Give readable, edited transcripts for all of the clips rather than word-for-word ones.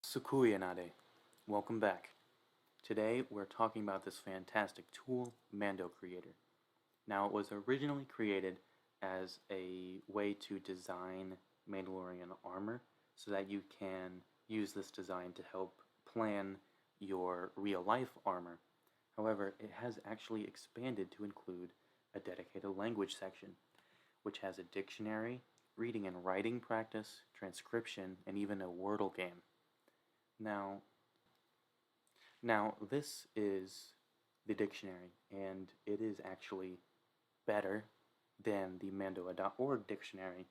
Sukuyanade, welcome back. Today we're talking about this fantastic tool, MandoCreator. Now it was originally created as a way to design Mandalorian armor so that you can use this design to help plan your real life armor. However, it has actually expanded to include a dedicated language section, which has a dictionary, reading and writing practice, transcription, and even a Wordle game. Now, now this is the dictionary, and it is actually better than the Mando'a.org dictionary.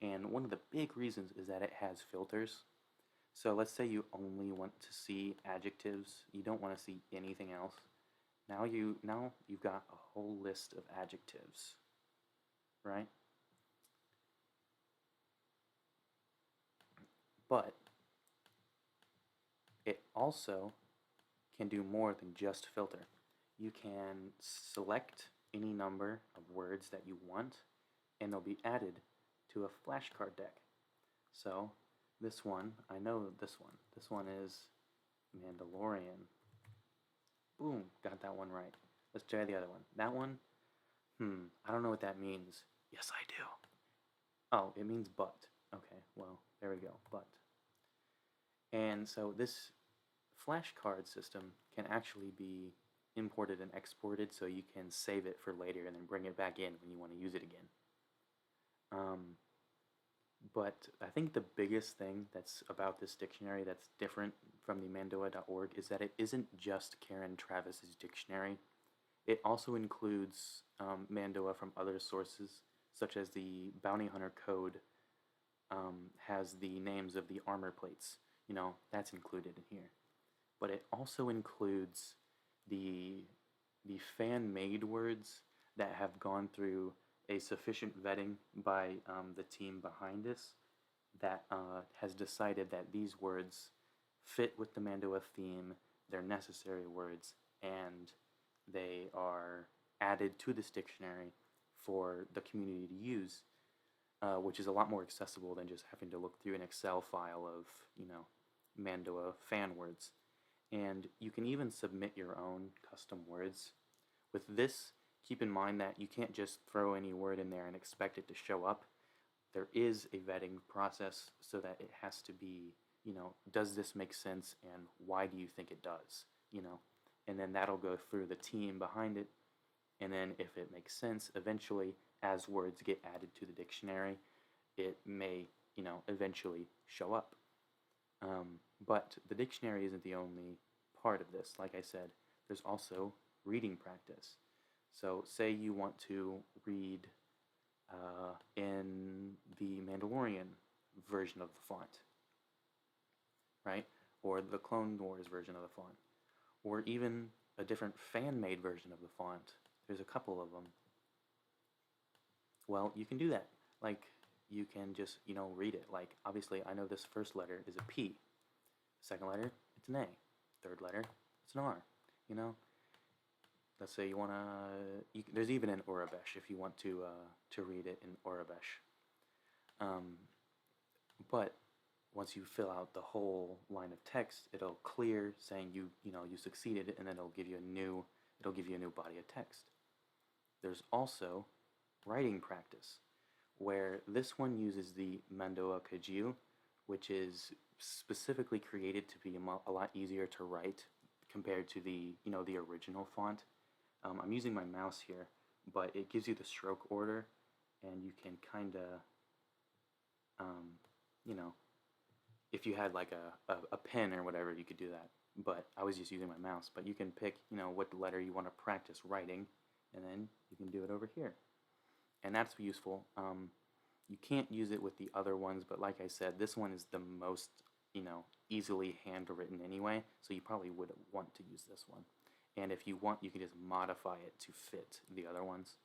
And one of the big reasons is that it has filters. So let's say you only want to see adjectives, you don't want to see anything else. Now you've got a whole list of adjectives, right? But it also can do more than just filter. You can select any number of words that you want, and they'll be added to a flashcard deck. So this one, I know this one. This one is Mandalorian. Boom, got that one right. Let's try the other one. That one, I don't know what that means. Yes, I do. Oh, it means but. Okay, well, there we go, but. And so this flashcard system can actually be imported and exported so you can save it for later and then bring it back in when you want to use it again. But I think the biggest thing that's about this dictionary that's different from the Mando'a.org is that it isn't just Karen Travis's dictionary. It also includes Mando'a from other sources, such as the Bounty Hunter Code has the names of the armor plates. That's included in here. But it also includes the fan-made words that have gone through a sufficient vetting by the team behind this that has decided that these words fit with the Mando'a theme, they're necessary words, and they are added to this dictionary for the community to use, which is a lot more accessible than just having to look through an Excel file of, Mando'a fan words. And you can even submit your own custom words. With this, keep in mind that you can't just throw any word in there and expect it to show up. There is a vetting process so that it has to be, does this make sense and why do you think it does? And then that'll go through the team behind it. And then if it makes sense, eventually, as words get added to the dictionary, it may, eventually show up. But the dictionary isn't the only part of this. Like I said, there's also reading practice. So say you want to read in the Mandalorian version of the font, right? Or the Clone Wars version of the font. Or even a different fan-made version of the font. There's a couple of them. Well, you can do that. Like, you can just, read it. Like, obviously, I know this first letter is a P. Second letter, it's an A. Third letter, it's an R. Let's say you want to. There's even an Urabesh if you want to read it in Urabesh. But once you fill out the whole line of text, it'll clear saying you succeeded, and then it'll give you a new body of text. There's also writing practice, where this one uses the Mando'a Kajil, which is specifically created to be a lot easier to write compared to the original font. I'm using my mouse here, but it gives you the stroke order, and you can kind of, if you had like a pen or whatever, you could do that. But I was just using my mouse. But you can pick, what letter you want to practice writing, and then you can do it over here. And that's useful. You can't use it with the other ones, but like I said, this one is the most, easily handwritten anyway, so you probably would want to use this one. And if you want, you can just modify it to fit the other ones.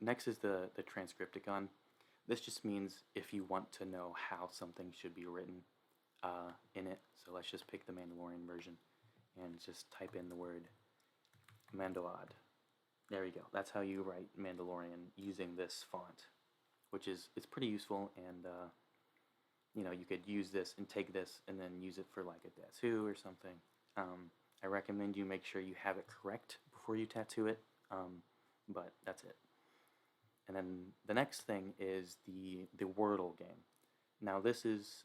Next is the Transcripticon. This just means if you want to know how something should be written in it. So let's just pick the Mandalorian version and just type in the word Mando'ad. There you go. That's how you write Mandalorian using this font, which is it's pretty useful, and you know, you could use this and take this and then use it for like a tattoo or something. I recommend you make sure you have it correct before you tattoo it, but that's it. And then the next thing is the Wordle game. Now this is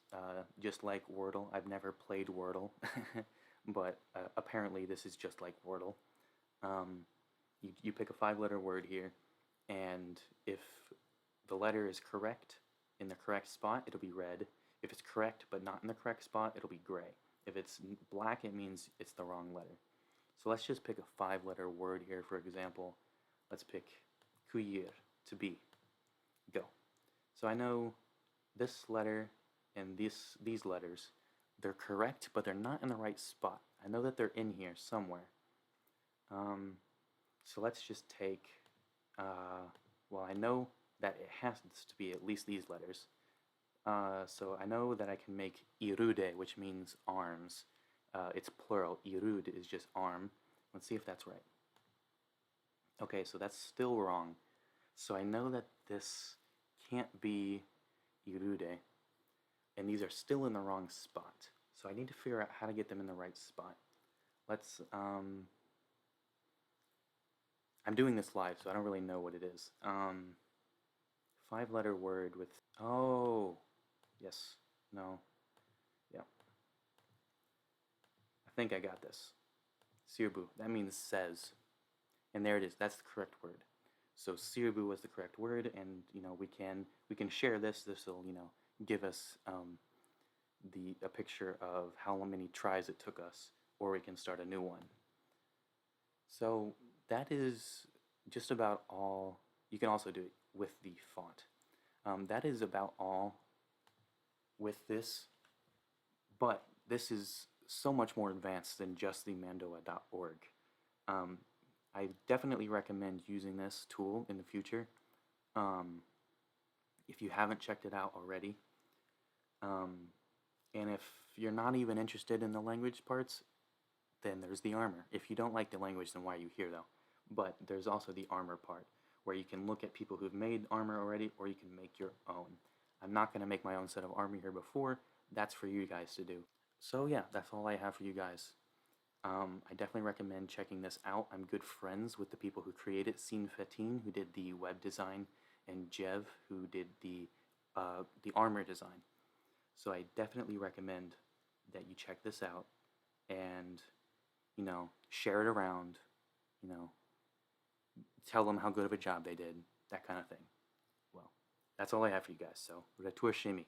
just like Wordle. I've never played Wordle, but apparently this is just like Wordle. You pick a 5-letter word here, and if the letter is correct in the correct spot, it'll be red. If it's correct but not in the correct spot, it'll be gray. If it's black, it means it's the wrong letter. So let's just pick a 5-letter word here, for example. Let's pick cueillir, to be. Go. So I know this letter and these letters, they're correct, but they're not in the right spot. I know that they're in here somewhere. So let's just take, well, I know that it has to be at least these letters. So I know that I can make irude, which means arms. It's plural. Irud is just arm. Let's see if that's right. Okay, so that's still wrong. So I know that this can't be irude, and these are still in the wrong spot. So I need to figure out how to get them in the right spot. Let's, I'm doing this live, so I don't really know what it is. 5-letter word with, oh, yes, no, yeah. I think I got this. Sirbu, that means says. And there it is, that's the correct word. So Sirbu was the correct word, and you know we can share this. This will give us a picture of how many tries it took us, or we can start a new one. So that is just about all. You can also do it with the font. That is about all with this, but this is so much more advanced than just the Mando'a.org. I definitely recommend using this tool in the future if you haven't checked it out already. And if you're not even interested in the language parts, then there's the armor. If you don't like the language, then why are you here though? But there's also the armor part, where you can look at people who've made armor already, or you can make your own. I'm not going to make my own set of armor here before. That's for you guys to do. So yeah, that's all I have for you guys. I definitely recommend checking this out. I'm good friends with the people who created Sin Fetin, who did the web design, and Jev, who did the armor design. So I definitely recommend that you check this out and, share it around, tell them how good of a job they did, that kind of thing. Well, that's all I have for you guys, so, Retour chez